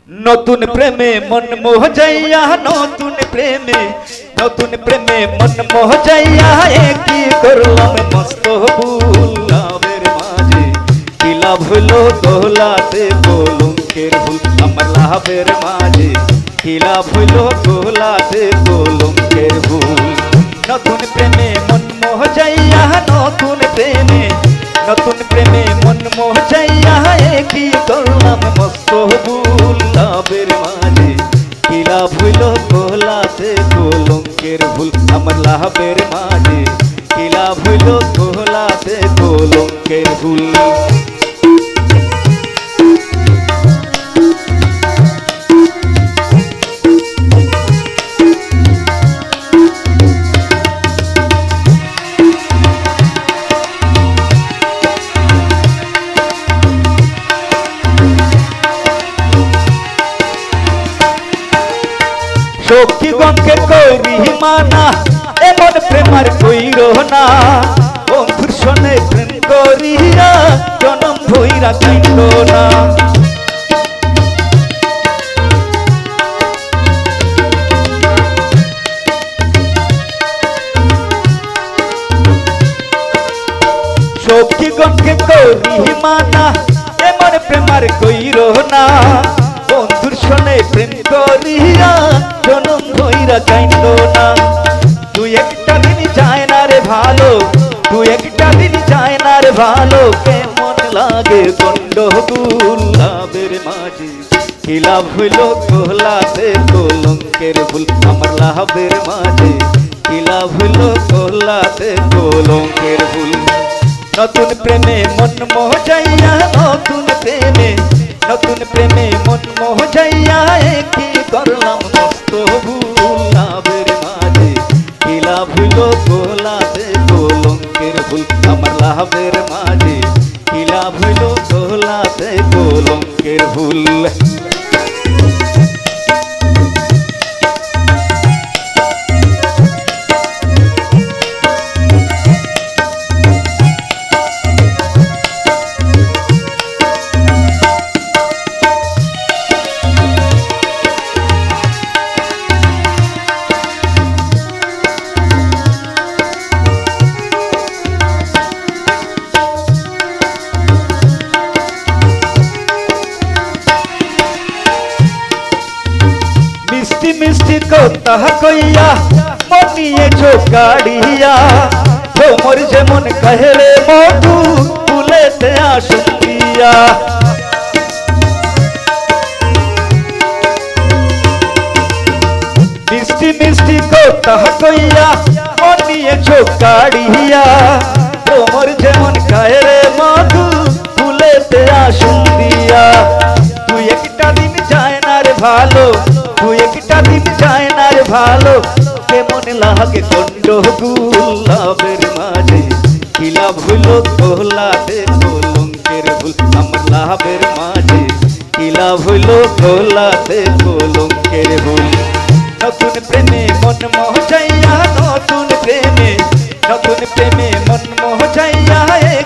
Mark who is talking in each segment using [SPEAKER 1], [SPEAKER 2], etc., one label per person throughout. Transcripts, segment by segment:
[SPEAKER 1] নতুন প্রেমে মন মোহ যাইয়া নতুন প্রেমে মন মোহ যাইয়া কি করলাম মস্ত ভুল লাভের মাঝে কি লাভ হলো দোলাতে কলঙ্কের ভুল আমার লাভের মাঝে কি লাভ হলো দোলাতে কলঙ্কের ভুল নতুন প্রেমে মন মোহ যাইয়া নতুন প্রেমে মন মোহ যাইয়া কি করলাম মস্ত ভুল লাভের মাঝে কি লাভ হইল দোলাতে কলঙ্কের ভুল আমার লাভের মাঝে কি লাভ হইল দোলাতে কলঙ্কের ভুল সখী গণকে করি মানা এমন প্রেমার কইরো না বন্ধুর সনে প্রেম করিয়া জনম ভইরা কাইল না সখী গণকে করি মানা এমন প্রেমার কইরো না বন্ধুর সনে প্রেম করিয়া জনম ধইরা কাইন্দ না তুই একটা দিন যায় না রে ভালো তুই একটা দিন যায় না রে ভালো কেমন লাগে গন্ডগোল লাভের মাঝে কি লাভ হইল দোলাতে কলঙ্কের ভুল আমার লাভের মাঝে কি লাভ হইল দোলাতে কলঙ্কের ভুল নতুন প্রেমে মন মোহ যাইয়া নতুন প্রেমে মন মোহ যাইয়া কি করলাম মস্ত ভুল লাভের মাঝে কি লাভ হইল দোলাতে কলঙ্কের ভুল আমার লাভের মাঝে কি লাভ হইল দোলাতে কলঙ্কের ভুল মিষ্টি কথা কইয়া মনিয়ে চোকাড়িয়া ভ্রমর যেমন কহেলে মধু ফুলেতে আসিয়া মিষ্টি কথা কইয়া মনিয়ে চোকাড়িয়া ভ্রমর যেমন কহেলে মধু ফুলেতে আসিয়া তুই একটা দিন যায় না রে ভালো তুই একটা দিন যায় না রে ভালো কেমন লাগে গন্ডগোল লাভের মাঝে কি লাভ হইল দোলাতে কলঙ্কের ভুল আমার লাভের মাঝে কি লাভ হইল দোলাতে কলঙ্কের ভুল নতুন প্রেমে মন মোহ যাইয়া নতুন প্রেমে মন মোহ যাইয়া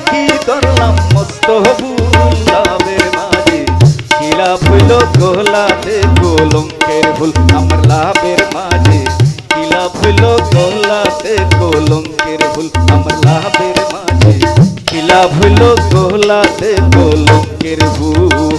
[SPEAKER 1] কি করলাম মস্ত ভুল লাভের মাঝে কি লাভ হইল দোলাতে কলঙ্কের ভুল আমার লাভের মাঝে কি লাভ হইল দোলাতে কলঙ্কের ভুল আমার লাভের মাঝে কি লাভ হইল দোলাতে কলঙ্কের ভুল।